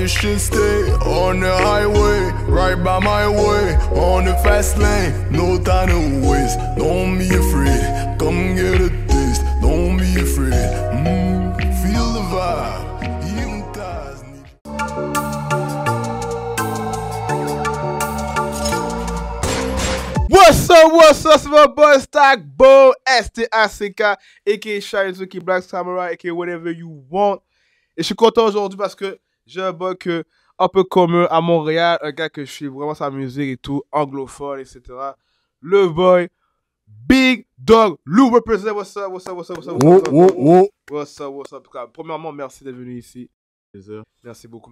you should stay on the highway, right by my way, on the fast lane. No time to waste, don't be afraid. Come get a taste, don't be afraid. Feel the vibe, hypnotize me. What's up, c'est mon boy Stackbo, S-T-A-C-K, a.k.a. Shaizuki Black Samurai, a.k.a. whatever you want. Et je suis content aujourd'hui parce que j'ai un boy un peu commun à Montréal, un gars que je suis vraiment sa musique et tout, anglophone, etc. Le boy Big Dog Lou represent. What's up. En tout cas, premièrement, merci d'être venu ici. Merci beaucoup.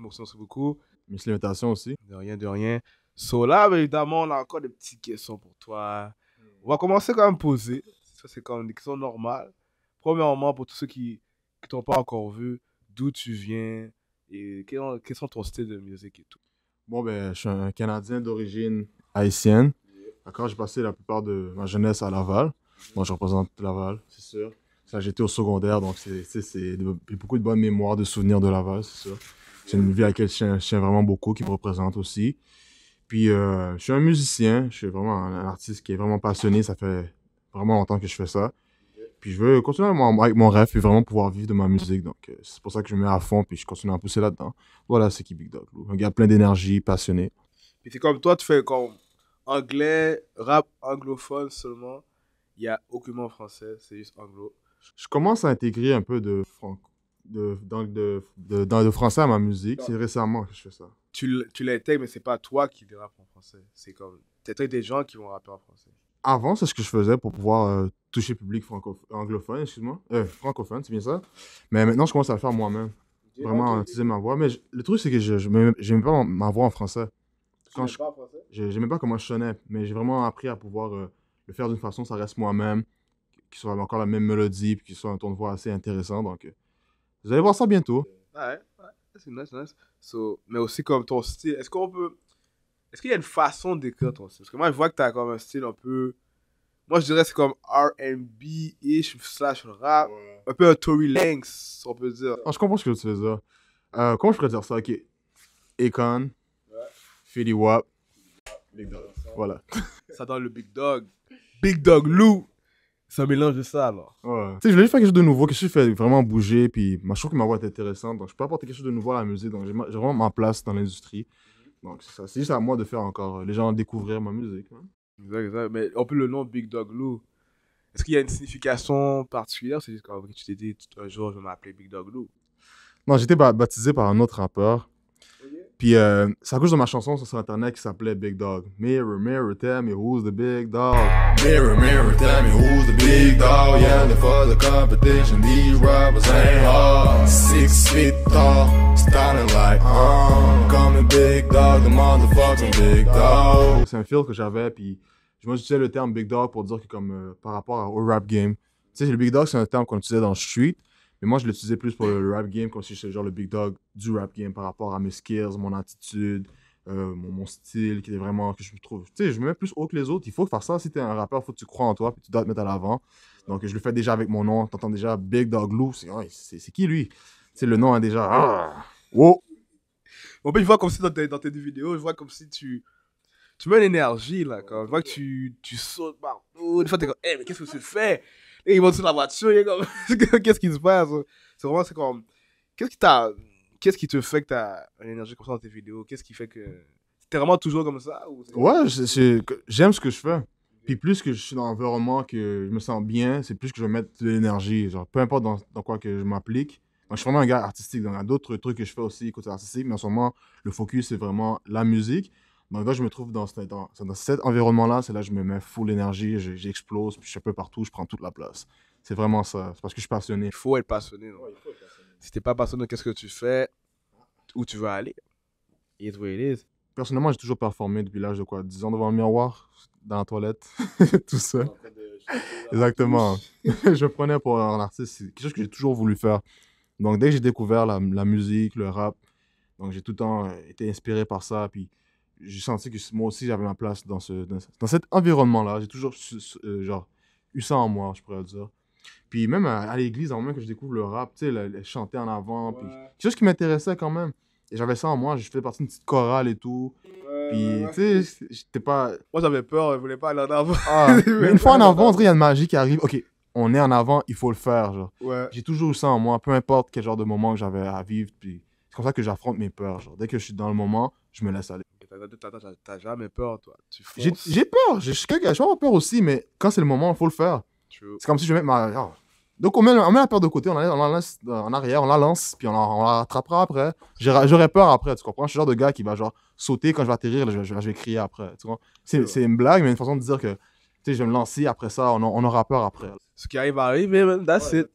Merci l'invitation aussi. De rien. So là, évidemment, on a encore des petites questions pour toi. On va commencer quand même poser. Ça, c'est quand même des questions normales. Premièrement, pour tous ceux qui t'ont pas encore vu, d'où tu viens et quels sont ton style de musique et tout. Bon, ben, je suis un Canadien d'origine haïtienne. D'accord, j'ai passé la plupart de ma jeunesse à Laval. Moi, je représente Laval, c'est sûr. Ça, j'étais au secondaire, donc c'est beaucoup de bonnes mémoires, de souvenirs de Laval, c'est sûr. C'est une ville à laquelle je tiens vraiment beaucoup, qui me représente aussi. Puis, je suis un musicien, je suis vraiment un artiste qui est vraiment passionné, ça fait vraiment longtemps que je fais ça. Puis, je veux continuer avec mon rêve, puis vraiment pouvoir vivre de ma musique. Donc, c'est pour ça que je me mets à fond, puis je continue à pousser là-dedans. Voilà, c'est qui Big Dog Lou. Un gars plein d'énergie, passionné. Puis c'est comme toi, tu fais comme anglais, rap anglophone seulement. Il n'y a aucunement français, c'est juste anglo. Je commence à intégrer un peu de français à ma musique. C'est récemment que je fais ça. Tu l'intègres, mais c'est pas toi qui les rappes en français. C'est comme, t'intègres des gens qui vont rapper en français. Avant, c'est ce que je faisais pour pouvoir toucher le public anglophone, francophone, c'est bien ça. Mais maintenant, je commence à le faire moi-même. Vraiment utiliser ma voix. Mais le truc, c'est que j'aimais pas ma voix en français. Tu n'aimes pas en français? J'aimais pas comment je sonnais, mais j'ai vraiment appris à pouvoir le faire d'une façon, ça reste moi-même, qui soit encore la même mélodie, puis qui soit un ton de voix assez intéressant. Donc, vous allez voir ça bientôt. Ouais, c'est nice. So, mais aussi comme ton style, est-ce qu'il y a une façon d'écrire ton style? Parce que moi, je vois que tu as comme un style un peu... Moi, je dirais que c'est comme R&B-ish / rap. Ouais. Un peu un Tory Lanez, on peut dire. Je comprends ce que tu veux dire. Comment je pourrais dire ça? Ok. Akon, Fetty Wap, Big Dog. Voilà. Ça donne le Big Dog. Big Dog Lou. C'est un mélange de ça, alors. Ouais. Tu sais, je voulais juste faire quelque chose de nouveau, quelque chose qui fait vraiment bouger, puis moi, je trouve que ma voix est intéressante, donc je peux apporter quelque chose de nouveau à la musique, donc j'ai vraiment ma place dans l'industrie. Donc c'est ça, c'est juste à moi de faire encore les gens découvrir ma musique. Hein. Exact. Mais on peut le nom Big Dog Lou. Est-ce qu'il y a une signification particulière? C'est juste quand tu t'es dit un jour je vais m'appeler Big Dog Lou. Non, j'étais baptisé par un autre rappeur. Puis c'est à cause de ma chanson sur internet qui s'appelait Big Dog. Mirror, tell me who's the big dog. Mirror, tell me who's the big dog. Yelling for the competition, these rappers ain't hard. 6 feet tall, standing like, coming big dog, the motherfucking big dog. C'est un feel que j'avais, puis je m'utilisais le terme Big Dog pour dire que comme par rapport au rap game. Tu sais, le Big Dog, c'est un terme qu'on utilisait dans le street. Mais moi, je l'utilisais plus pour le rap game, comme si j'étais genre le big dog du rap game par rapport à mes skills, mon attitude, mon style, qui est vraiment, que je me trouve. Tu sais, je me mets plus haut que les autres. Il faut faire ça. Si t'es un rappeur, il faut que tu crois en toi, puis tu dois te mettre à l'avant. Donc, je le fais déjà avec mon nom. T'entends déjà Big Dog Lou. C'est qui lui? Tu sais, le nom est déjà. Wow! En fait, je vois comme si dans tes vidéos, je vois comme si tu mets une énergie, là. Quand je vois que tu sautes partout. Des fois, t'es comme, mais qu'est-ce que tu fais? Et ils montent sur la voiture, il est comme, qu'est-ce qui se passe? C'est comme, qu'est-ce qui te fait que t'as une énergie comme ça dans tes vidéos? Qu'est-ce qui fait que t'es vraiment toujours comme ça? Ouais, j'aime ce que je fais. Puis plus que je suis dans un environnement que je me sens bien, c'est plus que je vais mettre de l'énergie. Genre, peu importe dans quoi que je m'applique. Donc, je suis vraiment un gars artistique. Donc, il y a d'autres trucs que je fais aussi côté artistique, mais en ce moment, le focus, c'est vraiment la musique. Donc là, je me trouve dans cet environnement-là, c'est là que je me mets full énergie, j'explose, puis je suis un peu partout, je prends toute la place. C'est vraiment ça. C'est parce que je suis passionné. Il faut être passionné. Non? Ouais, il faut être passionné. Si t'es pas passionné de qu'est-ce que tu fais, où tu veux aller, it's what it is. Personnellement, j'ai toujours performé depuis l'âge de 10 ans devant le miroir, dans la toilette, tout ça. Exactement. Je me prenais pour un artiste, c'est quelque chose que j'ai toujours voulu faire. Donc dès que j'ai découvert la musique, le rap, donc j'ai tout le temps été inspiré par ça, puis j'ai senti que moi aussi j'avais ma place dans cet environnement-là. J'ai toujours eu ça en moi, je pourrais dire. Puis même à l'église, avant même que je découvre le rap, tu sais, chanter en avant, puis quelque chose qui m'intéressait quand même. Et j'avais ça en moi, je faisais partie d'une petite chorale et tout. Puis, tu sais, j'étais pas... Moi, j'avais peur, je voulais pas aller en avant. Ah, mais une fois en avant, on dirait qu'il y a une magie qui arrive. OK, on est en avant, il faut le faire, genre. Ouais. J'ai toujours eu ça en moi, peu importe quel genre de moment que j'avais à vivre. Puis c'est comme ça que j'affronte mes peurs, genre. Dès que je suis dans le moment, je me laisse aller. T'as jamais peur, toi. Tu fonces. J'ai peur, je suis avoir peur aussi, mais quand c'est le moment, il faut le faire. True. C'est comme si je mets ma... oh. Donc on met la peur de côté, on la laisse en arrière, on la lance, puis on la rattrapera après. J'aurais peur après, tu comprends? Je suis le genre de gars qui va genre sauter quand je vais atterrir, je vais crier après, tu vois? C'est une blague, mais une façon de dire que, tu sais, je vais me lancer, après ça, on aura peur après. Ce qui arrive arrive, man. That's it.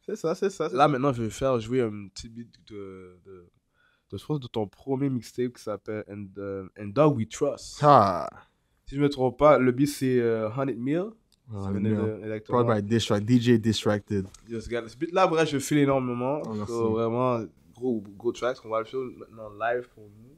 C'est ça. Là, maintenant, je vais faire jouer un petit beat je pense, de ton premier mixtape qui s'appelle And Dog We Trust. Ah! Si je me trompe pas, le beat c'est 100 Mil. Probably by DJ Distracted. Yes, gars. Ce beat là, vrai, je file énormément. Oh, merci. So, vraiment, gros tracks. On va le faire maintenant live pour nous.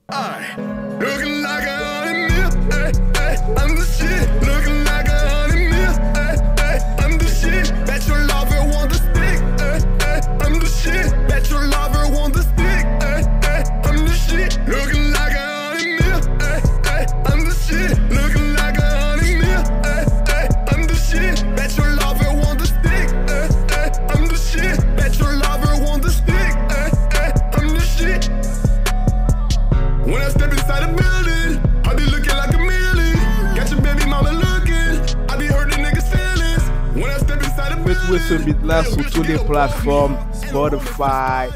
Looking like 100 mil, ay, ay, I'm the shit. Looking like 100 mil, ay, ay, I'm the shit. Bet your lover want the stick, ay, ay, I'm the shit. Bet your lover want the stick, ay, ay, I'm the shit. Looking like 100 mil, ay, ay, I'm the shit. Looking like 100 mil, ay, ay, I'm the shit. Bet your lover want the stick, ay, ay, I'm the shit. Bet your lover want the stick, ay, ay, I'm the shit. When I step inside the building, I be looking like a million. Got your baby mama looking, I be hurting niggas' feelings. When I step inside the Vous pouvez trouver ce building, beat là sur toutes les plateformes Spotify,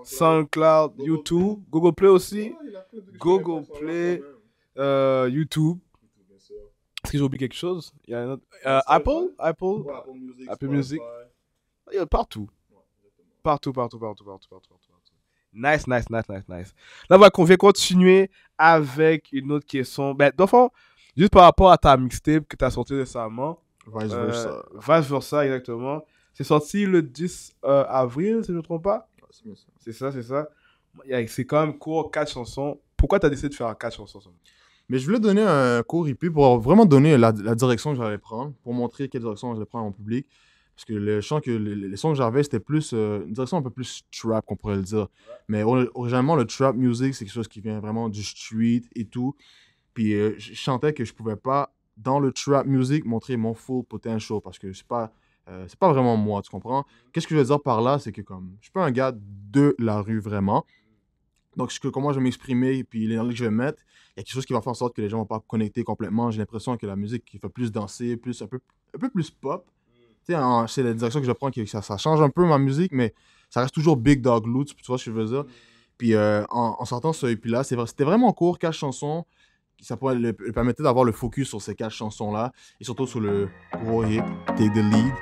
SoundCloud, YouTube, Google Play aussi. Google Play, YouTube. Est-ce que j'ai oublié quelque chose? Il y a un autre. Apple Music. Il y a partout. Partout. Nice. Là, on va continuer avec une autre question. Ben, dans le fond, juste par rapport à ta mixtape que tu as sorti récemment. Vice versa. Vice versa, exactement. C'est sorti le 10 avril, si je ne me trompe pas. C'est ça. C'est quand même court, 4 chansons. Pourquoi tu as décidé de faire 4 chansons seulement? Mais je voulais donner un court hippie pour vraiment donner la direction que j'allais prendre, pour montrer quelle direction j'allais prendre à mon public. Parce que les sons que j'avais, c'était plus une direction un peu plus trap, qu'on pourrait le dire. Mais originalement, le trap music, c'est quelque chose qui vient vraiment du street et tout. Puis je chantais que je pouvais pas, dans le trap music, montrer mon full potential parce que c'est pas vraiment moi, tu comprends? Qu'est-ce que je veux dire par là, c'est que comme je suis pas un gars de la rue vraiment. Donc, comment je vais m'exprimer, puis les langues que je vais mettre, il y a quelque chose qui va faire en sorte que les gens vont pas connecter complètement. J'ai l'impression que la musique qui fait plus danser, un peu plus pop. Tu sais, c'est la direction que je prends, ça change un peu ma musique, mais ça reste toujours Big Dog Loot, tu vois ce que je veux dire. Puis en sortant ce EP-là, c'était vraiment court, 4 chansons. Ça pourrait le permettre d'avoir le focus sur ces 4 chansons-là, et surtout sur le gros hit, Take the Lead.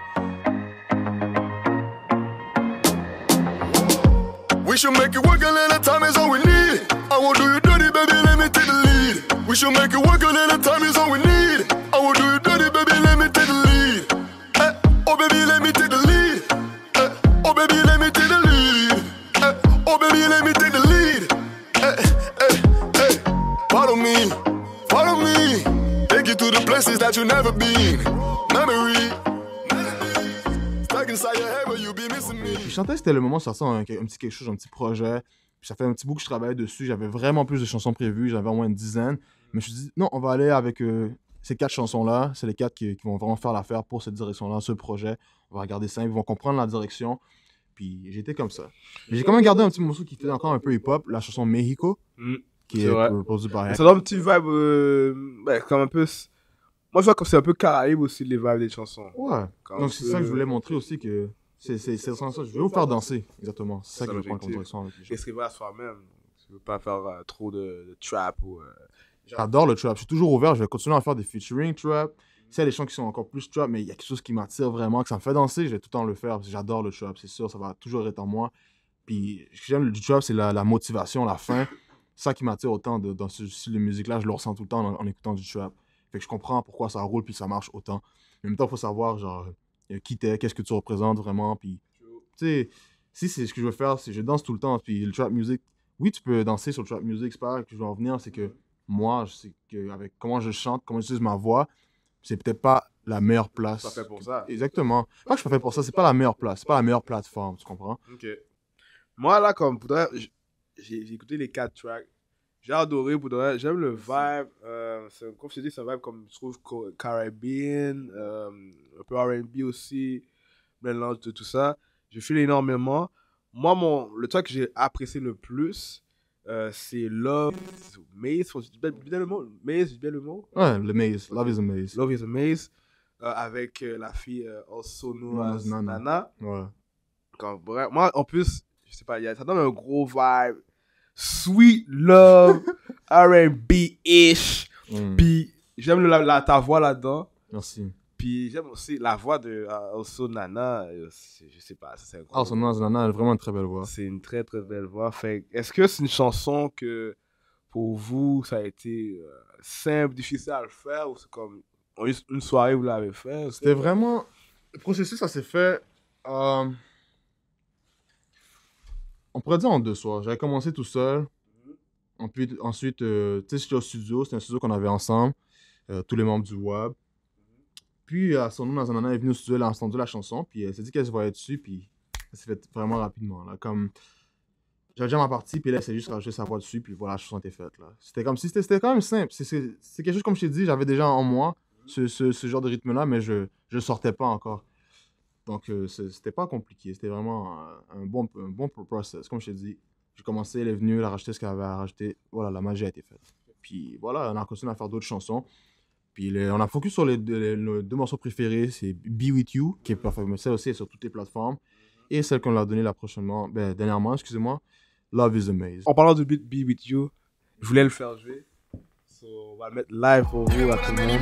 we should make it work a little time is all we need. I won't do you dirty, baby, let me take the lead. We should make it work a little time is all we need. I won't do you dirty, baby, let me take the lead. Oh, baby, let me take the lead. Oh, baby, let me take the lead. Oh, baby, let me take the lead. Follow me. Take you to the places that you've never been. Memory. Stuck inside your head where you be missing me. Puis je sentais que c'était le moment de sortir un petit quelque chose, un petit projet. Puis ça fait un petit bout que je travaillais dessus. J'avais vraiment plus de chansons prévues. J'avais au moins une dizaine. Mais je me suis dit, non, on va aller avec ces 4 chansons-là. C'est les 4 qui vont vraiment faire l'affaire pour cette direction-là, ce projet. On va regarder ça, ils vont comprendre la direction. Puis j'étais comme ça. J'ai quand même gardé un petit morceau qui fait encore un peu hip-hop, la chanson Mexico, qui est produite par... Ça donne un petit vibe, comme un peu... Moi, je vois comme c'est un peu Caraïbe aussi, les vibes des chansons. Ouais. Donc c'est ça que je voulais montrer aussi, que c'est ça. Je vais vous faire danser, exactement. C'est ça que je veux prendre comme direction avec les gens. Escrire à soi-même. Tu veux pas faire trop de trap ou... J'adore le trap. Je suis toujours ouvert. Je vais continuer à faire des featuring trap. S'il y a des gens qui sont encore plus trap, mais il y a quelque chose qui m'attire vraiment, que ça me fait danser, je vais tout le temps le faire. Parce que j'adore le trap, c'est sûr. Ça va toujours être en moi. Puis ce que j'aime du trap, c'est la motivation, la fin. C'est ça qui m'attire autant dans ce style de musique-là. Je le ressens tout le temps en écoutant du trap. Fait que je comprends pourquoi ça roule puis ça marche autant. Mais en même temps, il faut savoir, genre, qui t'es, qu'est-ce que tu représentes vraiment. Puis, tu sais, si c'est ce que je veux faire, c'est je danse tout le temps. Puis le trap music, oui, tu peux danser sur le trap music. C'est pas que je veux en venir, c'est que moi, je sais qu'avec comment je chante, comment j'utilise ma voix, c'est peut-être pas la meilleure place. C'est pas fait pour ça. Exactement. Pas que je suis pas fait pour ça, c'est pas la meilleure place, c'est pas la meilleure plateforme, tu comprends? Ok. Moi, là, comme, pour de vrai, j'ai écouté les 4 tracks. J'ai adoré, pour de vrai. J'aime le vibe. Comme je te dis, c'est un vibe comme je trouve Caribbean, un peu R&B aussi, mélange de tout ça. Je file énormément. Moi, le track que j'ai apprécié le plus, c'est Love is Maze. Je dis bien le mot? Maze, je dis bien le mot? Ouais, le maze. Love is a maze. Love is a Maze. Avec la fille also known as Nana. Ouais. Moi, en plus, je sais pas, ça donne un gros vibe. Sweet love, R&B-ish. Puis j'aime ta voix là-dedans. Merci. Puis j'aime aussi la voix de also Nana. Je sais pas, c'est un gros. Also known as Nana, elle a vraiment une très belle voix. C'est une très très belle voix. Fait, est-ce que c'est une chanson que pour vous, ça a été simple, difficile à le faire, ou c'est comme une soirée vous l'avez fait? C'était vraiment... Le processus, ça s'est fait... On pourrait dire en 2 soirs. J'avais commencé tout seul. Ensuite, tu sais, j'étais au studio. C'était un studio qu'on avait ensemble. Tous les membres du WAB. Puis, son nom dans un an, elle est venue au studio, elle a entendu la chanson. Puis, elle s'est dit qu'elle se voyait dessus. Puis, ça s'est fait vraiment rapidement. Là. Comme... J'avais déjà ma partie. Puis là, elle s'est juste rajouté sa voix dessus. Puis voilà, la chanson était faite. Là. C'était comme si... C'était quand même simple. C'est quelque chose, comme je t'ai dit, j'avais déjà en moi ce genre de rythme-là. Mais je sortais pas encore. Donc, c'était pas compliqué. C'était vraiment un bon process. Comme je t'ai dit, j'ai commencé, elle est venue, elle a rajouté ce qu'elle avait à rajouter. Voilà, la magie a été faite. Puis voilà, on a continué à faire d'autres chansons. Puis on a focus sur nos 2 morceaux préférés. C'est Be With You, qui est parfait. Mais ça aussi est sur toutes les plateformes. Et celle qu'on l'a donnée dernièrement, excusez-moi, Love is a Maze. En parlant de Be With You, je voulais le faire jouer. So, on va le mettre live pour vous, à tout le monde.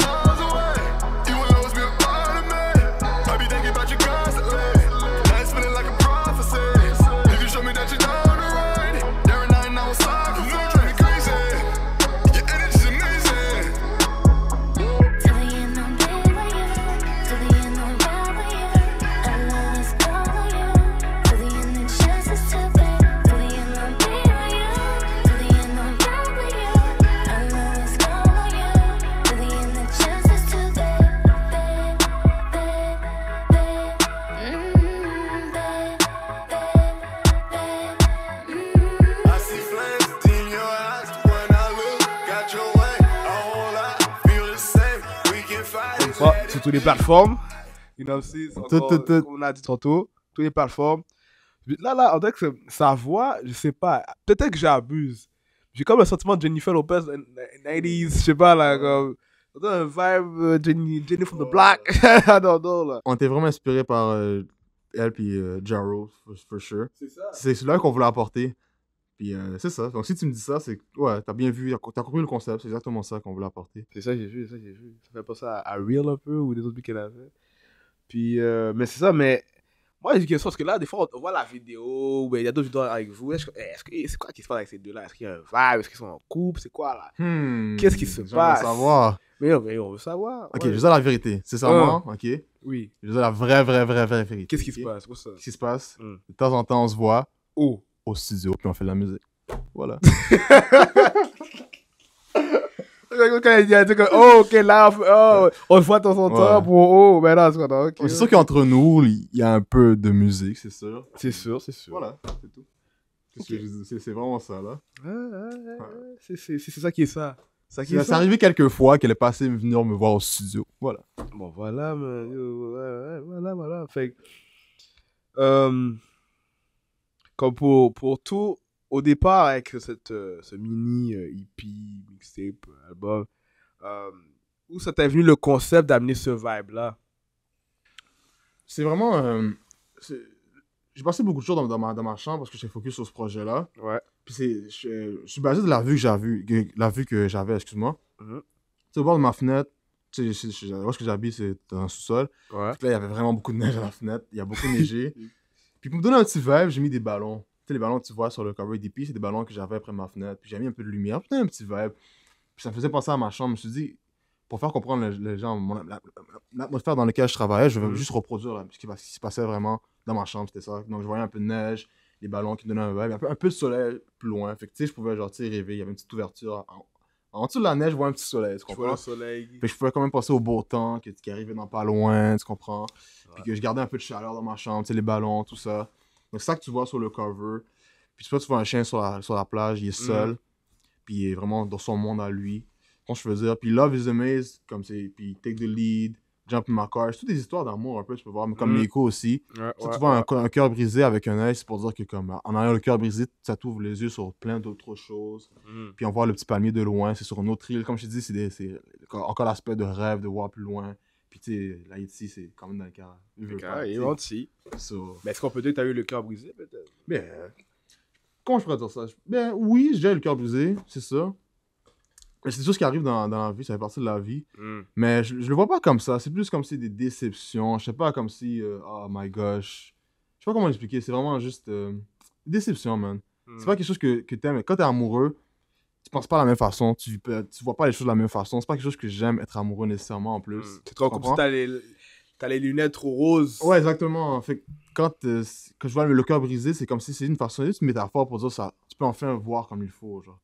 Sur toutes les plateformes, you know, comme on a dit tantôt, toutes les plateformes. Là, on dirait que sa voix, je sais pas, peut-être que j'abuse. J'ai comme le sentiment de Jennifer Lopez 90s, je sais pas, là, comme, on a un vibe Jenny from the Block, là. On était vraiment inspiré par elle puis Jaro, for sure. C'est ça. C'est celui-là qu'on voulait apporter. Puis c'est ça. Donc si tu me dis ça, c'est ouais, t'as bien vu, t'as compris le concept, c'est exactement ça qu'on voulait apporter. C'est ça que j'ai vu. Ça fait pas ça à Real un peu ou des autres trucs qu'elle avait. Puis, mais c'est ça, mais moi j'ai une question parce que là, des fois, on voit la vidéo, il y a d'autres vidéos avec vous. C'est quoi qui se passe avec ces deux-là? Est-ce qu'il y a un vibe? Est-ce qu'ils sont en couple? C'est quoi là? Qu'est-ce qui se passe? Savoir. Mais on veut savoir. Ok, je veux dire la vérité. C'est ça, moi, ok? Oui. Je veux dire la vraie vérité. Qu'est-ce qui se passe? Qu'est-ce qui se passe? De temps en temps, on se voit. Oh. Au studio, puis on fait de la musique. Voilà. Quand il dit oh, ok, là, on se voit de temps en temps pour mais là, c'est sûr qu'entre nous, il y a un peu de musique, c'est sûr. C'est sûr. Voilà, c'est tout. C'est vraiment ça, là. C'est ça qui est ça. C'est arrivé quelques fois qu'elle est passée venir me voir au studio. Voilà. Bon, voilà, voilà. Fait comme pour tout, au départ, avec ce mini EP, mixtape, album, où ça t'est venu le concept d'amener ce vibe-là? C'est vraiment... j'ai passé beaucoup de jours dans ma chambre parce que j'étais focus sur ce projet-là. Ouais. Puis je suis basé de la vue que j'avais, excuse-moi. Tu sais, au bord de ma fenêtre, tu sais, où est-ce que j'habite, c'est dans un sous-sol. Ouais. Puis là, il y avait vraiment beaucoup de neige à la fenêtre. Il y a beaucoup neigé. Puis pour me donner un petit vibe, j'ai mis des ballons. Tu sais, les ballons que tu vois sur le cover d'EP, c'est des ballons que j'avais après ma fenêtre. Puis j'ai mis un peu de lumière, puis un petit vibe. Puis ça me faisait penser à ma chambre. Je me suis dit, pour faire comprendre les gens, l'atmosphère dans laquelle je travaillais, je vais juste reproduire là, ce qui se passait vraiment dans ma chambre, c'était ça. Donc je voyais un peu de neige, les ballons qui donnaient un vibe, un peu de soleil plus loin. Fait que tu sais, je pouvais genre, tu sais, rêver. Il y avait une petite ouverture. En dessous de la neige, je vois un petit soleil, tu comprends? Je vois le soleil. Fait que je pouvais quand même passer au beau temps, qui arrivait dans pas loin, tu comprends? Puis que je gardais un peu de chaleur dans ma chambre, tu sais, les ballons, tout ça. Donc c'est ça que tu vois sur le cover. Puis tu vois un chien sur la plage, il est seul, puis il est vraiment dans son monde à lui. Quand je veux dire, puis Love is the Maze, comme c'est, puis Take the Lead, Jump in My Car, c'est toutes des histoires d'amour un peu, tu peux voir, mais comme Nico aussi. Ouais, Ça, tu vois un cœur brisé avec un œil, c'est pour dire que comme en ayant le cœur brisé, ça t'ouvre les yeux sur plein d'autres choses. Puis on voit le petit palmier de loin, c'est sur une autre île. Comme je te dis, c'est encore l'aspect de rêve, de voir plus loin. Puis tu sais, l'Haïti, c'est quand même dans le cas. Il est gentil. So, Mais est-ce qu'on peut dire que t'as eu le cœur brisé, peut-être? ben, comment je pourrais dire ça? Ben oui, j'ai le cœur brisé, c'est ça. Mais c'est tout ce qui arrive dans la vie, ça fait partie de la vie. Mais je le vois pas comme ça. C'est plus comme si des déceptions. Je sais pas, comme si, oh my gosh. Je sais pas comment l'expliquer. C'est vraiment juste déception, man. C'est pas quelque chose que t'aimes. Quand t'es amoureux, tu penses pas de la même façon. Tu vois pas les choses de la même façon. C'est pas quelque chose que j'aime être amoureux nécessairement en plus. C'est trop comme si t'as les lunettes trop roses. Ouais, exactement. Fait que quand je vois le cœur brisé, c'est comme si c'est une façon, juste une métaphore pour dire ça. Tu peux enfin voir comme il faut, genre.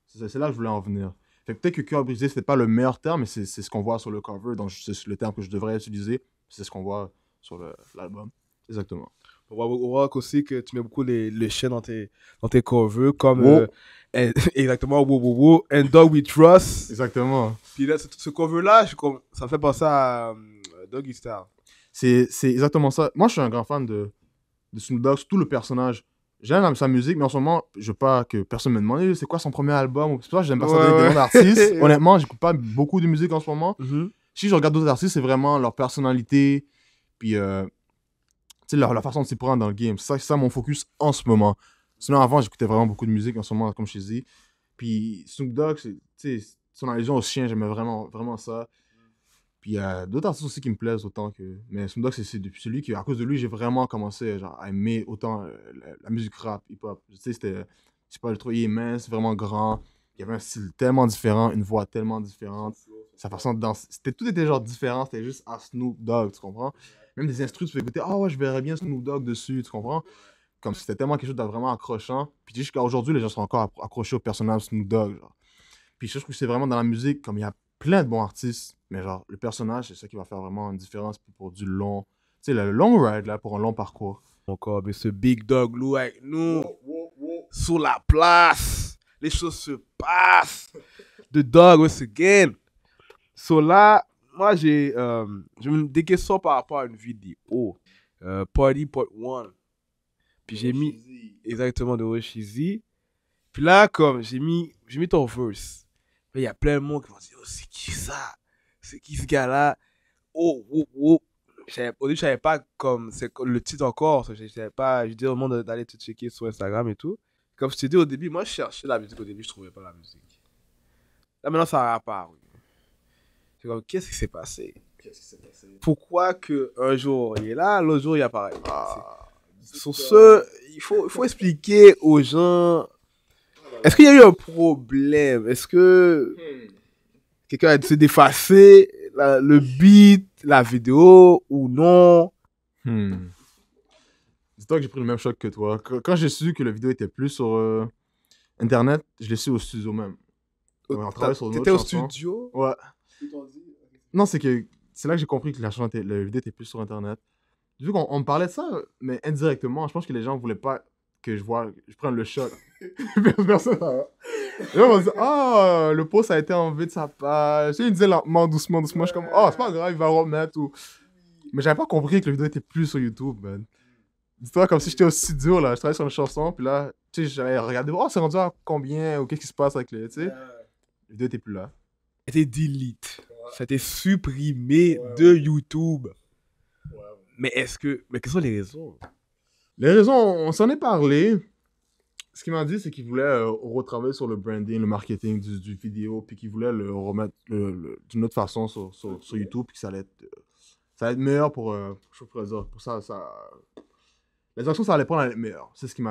C'est là que je voulais en venir. Fait que peut-être que cœur brisé, c'est pas le meilleur terme, mais c'est ce qu'on voit sur le cover. Donc, c'est le terme que je devrais utiliser. C'est ce qu'on voit sur l'album. Exactement. On voit aussi que tu mets beaucoup les chiens dans tes covers, comme exactement And Dog We Trust. Exactement. Puis là, ce cover-là, ça me fait penser à Doggy Style. C'est exactement ça. Moi, je suis un grand fan de Snoop Dogg, surtout le personnage. J'aime sa musique, mais en ce moment, je veux pas que personne me demande c'est quoi son premier album. C'est pour ça que j'aime pas ça donner des noms d'artistes. Honnêtement, j'écoute pas beaucoup de musique en ce moment. Si je regarde d'autres artistes, c'est vraiment leur personnalité, puis leur façon de s'y prendre dans le game. C'est ça mon focus en ce moment. Sinon, avant, j'écoutais vraiment beaucoup de musique en ce moment, comme je t'ai dit. Puis Snoop Dogg, son allusion au chien, j'aimais vraiment, vraiment ça. Puis il y a d'autres artistes aussi qui me plaisent autant que... Mais Snoop Dogg, c'est depuis celui qui, à cause de lui, j'ai vraiment commencé genre, à aimer autant la musique rap, hip-hop. Tu sais, c'est pas le truc, il est mince, vraiment grand. Il y avait un style tellement différent, une voix tellement différente. Sa façon de danser, tout était genre différent, c'était juste à Snoop Dogg, tu comprends? Même des instrus, tu peux écouter, ah ouais, je verrais bien Snoop Dogg dessus, tu comprends? Comme si c'était tellement quelque chose de vraiment accrochant. Puis jusqu'à aujourd'hui, les gens sont encore accrochés au personnage Snoop Dogg, genre. Puis je trouve que c'est vraiment dans la musique, comme il y a plein de bons artistes, mais genre, le personnage, c'est ça qui va faire vraiment une différence pour du long... Tu sais, le long ride, là, pour un long parcours. Encore, mais ce Big Dog Lou avec nous, sur la place, les choses se passent. The Dog once again. So là, moi, j'ai des questions par rapport à une vidéo. Party Part 1. Puis j'ai mis exactement de Roshizi. Puis là, comme j'ai mis ton verse. Il y a plein de monde qui vont dire, oh, c'est qui ça? C'est qui ce gars-là? Oh. Au début, je savais pas comme c'est le titre encore. Je savais pas. Je dis au monde d'aller te checker sur Instagram et tout. Comme je t'ai dit au début, moi je cherchais la musique au début, je trouvais pas la musique. Là maintenant ça a apparu. C'est comme, qu'est-ce qui s'est passé? Pourquoi que un jour il est là, l'autre jour il apparaît? Sur ce, il faut expliquer aux gens. Est-ce qu'il y a eu un problème? Est-ce que quelqu'un a décidé d'effacer le beat, la vidéo ou non? Dis-toi que j'ai pris le même choc que toi. Quand j'ai su que la vidéo était plus sur Internet, je l'ai su au studio même. On travaille sur une autre chanson. T'étais au studio? Ouais. Non, c'est là que j'ai compris que la vidéo était plus sur Internet. Vu qu'on me parlait de ça, mais indirectement, je pense que les gens voulaient pas que je prenne le choc. Personne. Les gens vont dire, ah, le post a été enlevé de sa page. Il disait lentement, doucement. Je suis comme, oh, c'est pas grave, il va remettre. Mais j'avais pas compris que la vidéo était plus sur YouTube, man. Dis-toi, comme si j'étais au studio, là, je travaillais sur une chanson, puis là, tu sais, j'avais regardé, oh, c'est rendu à combien, ou qu'est-ce qui se passe avec les, tu sais. La vidéo était plus là. Elle était delete. Ça a été supprimé de YouTube. Mais quelles sont les raisons? Les raisons, on s'en est parlé. Ce qu'il m'a dit, c'est qu'il voulait retravailler sur le branding, le marketing du vidéo, puis qu'il voulait le remettre d'une autre façon sur YouTube, puis que ça allait être meilleur pour, je pourrais dire, pour ça. Les actions, ça allait prendre à être meilleur. C'est ce qu'il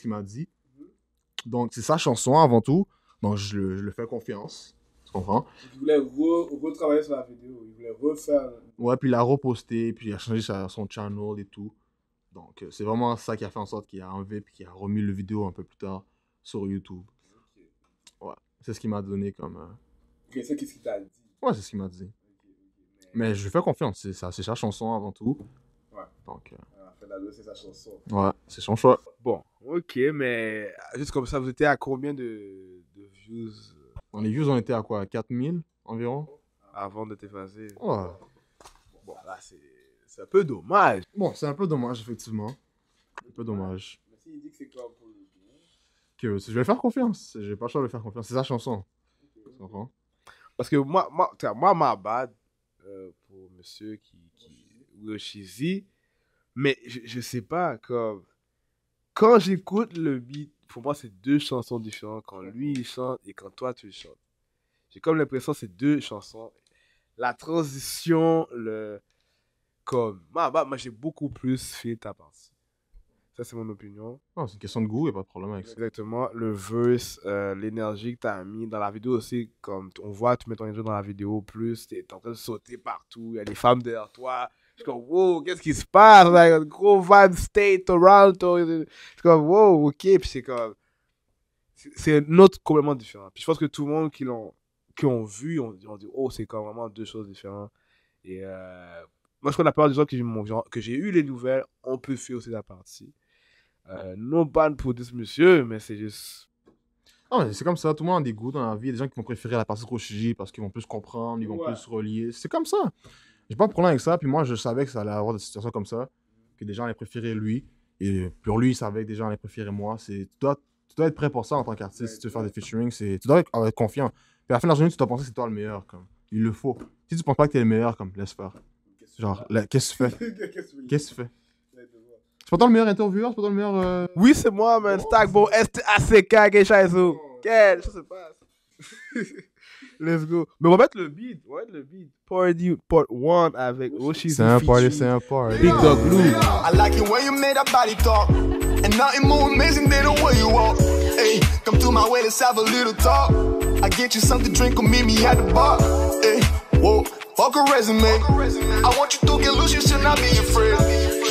m'a dit. Donc, c'est sa chanson avant tout. Donc, je le fais confiance. Tu comprends? Il voulait retravailler sur la vidéo. Il voulait refaire. Ouais, puis il a reposté, puis il a changé son channel et tout. Donc, c'est vraiment ça qui a fait en sorte qu'il a enlevé, puis qu'il a remis le vidéo un peu plus tard sur YouTube. Ouais, c'est ce qu'il m'a donné comme. Ok, ça, qu'est-ce qu'il t'a dit? Ouais, c'est ce qu'il m'a dit. Mais je lui fais confiance. C'est sa chanson avant tout. Ouais. Donc. C'est sa chanson. Ouais, c'est son choix. Bon, Ok, mais juste comme ça, vous étiez à combien de views Les views ont été à quoi? 4000 environ? avant de t'effacer? Ouais. Bon, là, c'est un peu dommage. Bon, c'est un peu dommage, effectivement. Un peu dommage. Mais s'il dit que c'est quoi pour le bien? Que je vais faire confiance. J'ai pas le choix de faire confiance. C'est sa chanson. Tu comprends? Parce que moi ma bad pour monsieur Yoshizi, mais je sais pas, comme, quand j'écoute le beat, pour moi, c'est deux chansons différentes quand lui il chante et quand toi tu chantes. J'ai comme l'impression que c'est deux chansons. La transition, comme, moi j'ai beaucoup plus fait ta partie. Ça, c'est mon opinion. Non, c'est une question de goût, y a pas de problème avec ça. Exactement. Le verse, l'énergie que tu as mis dans la vidéo aussi, comme on voit, tu mets ton énergie dans la vidéo, plus tu es en train de sauter partout, il y a des femmes derrière toi. Je suis comme, wow, qu'est-ce qui se passe? Like, un gros vibe state, Toronto. Je suis comme, wow, ok. Puis c'est comme, c'est un autre complètement différent. Puis je pense que tout le monde qui ont vu, on dit, oh, c'est comme vraiment deux choses différentes. Et moi, je crois que la plupart des gens que j'ai eu les nouvelles, on peut faire aussi la partie. Non ban pour ce monsieur, mais c'est juste. Non, mais c'est comme ça, tout le monde a des goûts dans la vie. Il y a des gens qui vont préférer la partie de Roshiji parce qu'ils vont plus comprendre, ils vont plus se relier. C'est comme ça. J'ai pas de problème avec ça. Puis moi, je savais que ça allait avoir des situations comme ça, que des gens allaient préférer lui. Et pour lui, il savait que des gens allaient préférer moi. Tu dois être prêt pour ça en tant qu'artiste. Si tu veux faire des featuring, tu dois être confiant. Puis à la fin de la journée, tu dois penser que c'est toi le meilleur. Comme. Il le faut. Si tu penses pas que t'es le meilleur, comme, laisse faire. Genre, qu'est-ce que tu fais? Qu'est-ce que tu fais? C'est pas toi le meilleur intervieweur? C'est pas toi le meilleur. Oui, c'est moi, man. Stackbo, STACK, Keishaizo. Quelle, ça se passe. Let's go. Mais on va mettre le beat. Party Part 1 avec Oshizi. C'est un party. Big Dog Blue. I like it when you made that body talk. And nothing more amazing than the way you walk. Hey, come to my way, let's have a little talk. I get you something to drink or meet me at the bar. Hey, whoa, fuck a resume. I want you to get loose, you should not be afraid.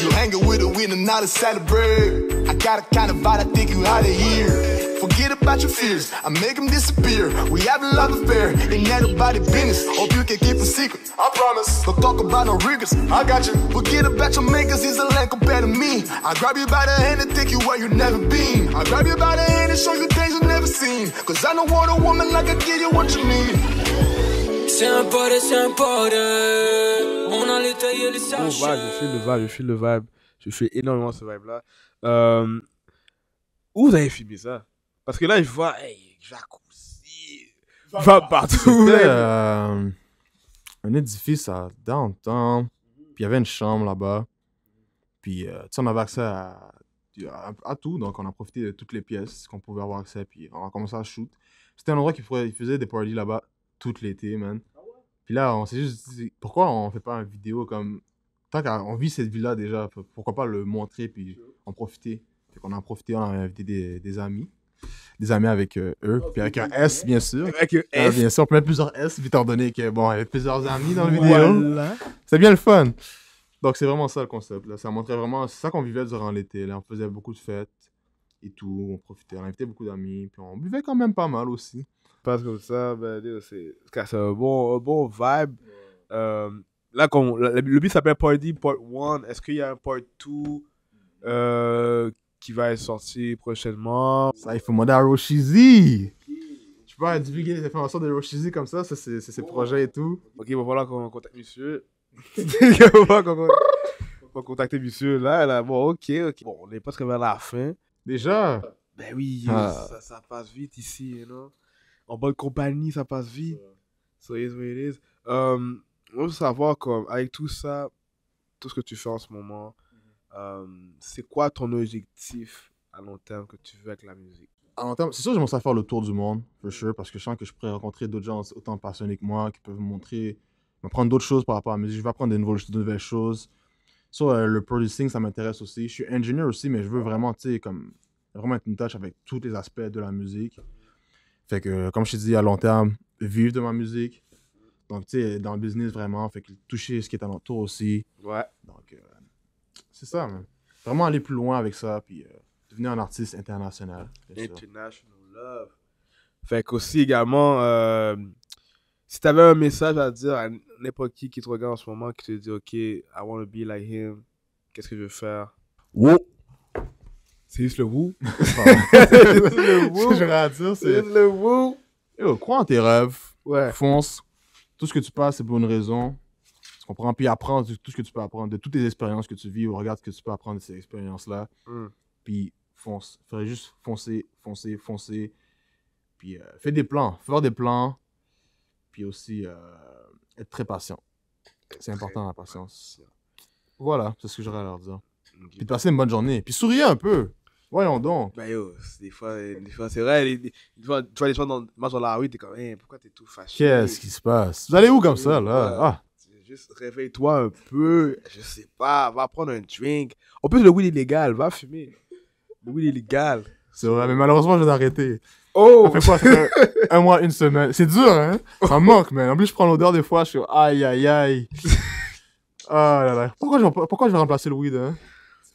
You hanging with a winner, not to celebrate. I got a kind of vibe, I think you out of here. Forget about your fears, I make them disappear. We have a love affair, ain't that about the business. Hope you can keep a secret, I promise. Don't talk about no rigors, I got you. Forget about your makers, he's a land compared to me. I grab you by the hand and take you where you never been. I grab you by the hand and show you things you never seen. Cause I don't want a woman like I give you what you need. C'est un pote. On a les taillés, les saches. Je file le vibe. Je fais énormément ce vibe-là. Où vous avez filmé ça? Parce que là, je vois, hey, jacuzzi, va partout. C'était un édifice à downtown. Puis il y avait une chambre là-bas. Puis, tu sais, on avait accès à tout. Donc, on a profité de toutes les pièces qu'on pouvait avoir accès. Puis, on a commencé à shoot. C'était un endroit qui faisait des parties là-bas tout l'été, man. Puis là, on s'est juste dit, pourquoi on fait pas une vidéo comme... Tant qu'on vit cette ville-là déjà, pourquoi pas le montrer puis en profiter. Fait qu'on a profité, on a invité des amis. Des amis avec eux, puis avec un S, bien sûr. Avec un S. Bien sûr, on peut mettre plusieurs S, étant donné que, bon, il y avait plusieurs amis dans la vidéo. Voilà. C'est bien le fun. Donc, c'est vraiment ça le concept. Là. Ça montrait vraiment... C'est ça qu'on vivait durant l'été. Là. On faisait beaucoup de fêtes et tout. On profitait. On invitait beaucoup d'amis. Puis on buvait quand même pas mal aussi. Passe comme ça, ben, c'est un bon vibe. Là, le beat s'appelle Party Part 1. Est-ce qu'il y a un Part 2 qui va être sorti prochainement? Ça, il faut demander à Roshiji. Je peux pas divulguer les informations de Roshiji comme ça. C'est ses projets et tout. Ok, bon, voilà qu'on contacte monsieur. On va contacter monsieur là. Bon, ok. Bon, on est presque vers la fin. Déjà? Ben oui, ça passe vite ici, you know? En bonne compagnie, ça passe vite. So it is what it is. On veut savoir, comme, avec tout ça, tout ce que tu fais en ce moment, c'est quoi ton objectif à long terme que tu veux avec la musique? À long terme, c'est sûr que j'aimerais ça faire le tour du monde, for sure, parce que je sens que je pourrais rencontrer d'autres gens autant passionnés que moi, qui peuvent m'apprendre d'autres choses par rapport à la musique. Je vais apprendre de nouvelles choses. Le producing, ça m'intéresse aussi. Je suis ingénieur aussi, mais je veux vraiment, tu sais, comme, vraiment être une touch avec tous les aspects de la musique. Fait que, comme je t'ai dit, à long terme, vivre de ma musique. Donc, tu sais, dans le business, vraiment. Fait que toucher ce qui est alentour aussi. Ouais. Donc, c'est ça, man. Vraiment aller plus loin avec ça, puis devenir un artiste international. International love. Fait qu'aussi, également, si t'avais un message à dire à n'importe qui te regarde en ce moment, qui te dit, OK, I want to be like him, qu'est-ce que je veux faire? Wow! C'est juste le woo. C'est le woo. Ce que j'aurais à dire, C'est c'est... juste le woo. Yo, crois en tes rêves. Ouais. Fonce. Tout ce que tu passes, c'est pour une raison. Tu comprends? Puis apprends tout ce que tu peux apprendre, de toutes tes expériences que tu vis, ou regarde ce que tu peux apprendre de ces expériences-là. Puis fonce. Faudrait juste foncer. Puis fais des plans. Faire des plans. Puis aussi être très patient. C'est important la patience. Voilà, c'est ce que j'aurais à leur dire. Puis de passer une bonne journée. Puis souriez un peu. Voyons donc. Ben yo, des fois c'est vrai, des fois, tu vois les gens marchent dans la rue, t'es comme, pourquoi t'es tout fâché? Qu'est-ce qui se passe? Vous allez où comme ça, là? Ah. Juste réveille-toi un peu, je sais pas, va prendre un drink. En plus, le weed est légal, va fumer. Le weed est légal. C'est vrai, mais malheureusement, je vais arrêter. Oh! Ça fait quoi? Ça fait un mois, une semaine. C'est dur, hein? Ça me manque, man. En plus, je prends l'odeur des fois, je suis aïe, aïe, aïe. Ah là là. Pourquoi je vais remplacer le weed, hein?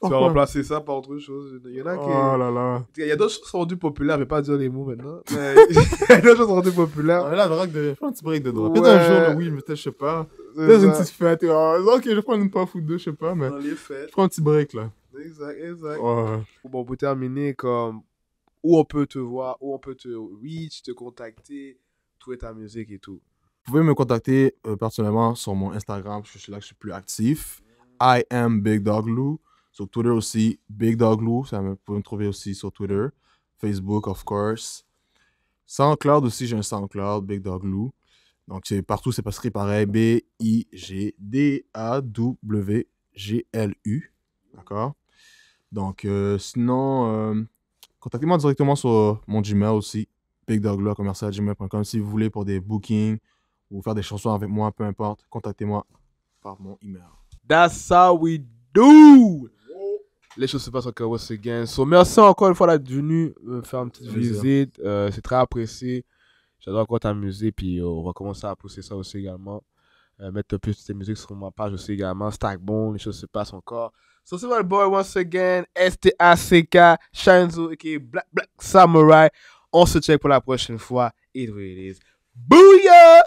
Tu vas remplacer ça par autre chose. Il y en a qui... Oh là là. Il y a d'autres choses qui sont rendues populaires, je vais pas dire les mots maintenant. Mais il y a d'autres choses qui sont rendues populaires. Ah, la drogue de... Fais un petit break de drogue. Ouais. Peut-être un jour, le weed, peut-être, je sais pas. C'est Peut-être une ça. petite fête. Ok, je vais prendre une puff ou deux, je sais pas, mais Dans les fêtes. je prends un petit break, là. Exact. Ouais. Bon, pour terminer, comme où on peut te voir, où on peut te reach, te contacter, trouver ta musique et tout. Vous pouvez me contacter personnellement sur mon Instagram, parce que je suis là que je suis plus actif. I am Big Dog Lou. Sur Twitter aussi, Big Dog Lou. Vous pouvez me trouver aussi sur Twitter. Facebook, of course. SoundCloud aussi, j'ai un SoundCloud, Big Dog Lou. Donc, partout, c'est passé pareil. BIGDAWGLU. D'accord? Donc, sinon, contactez-moi directement sur mon Gmail aussi. bigdoglou@gmail.com. Si vous voulez pour des bookings ou faire des chansons avec moi, peu importe, contactez-moi par mon email. That's how we do! Les choses se passent encore once again. So, merci encore une fois d'être venu faire une petite visite. C'est très apprécié. J'adore encore ta musique. Puis on va commencer à pousser ça aussi également. Mettre plus de tes musiques sur ma page aussi également. Stackbone, les choses se passent encore. So, c'est my boy once again. STACK, Shinzo, aka Black Samurai. On se check pour la prochaine fois. It really is. Booyah!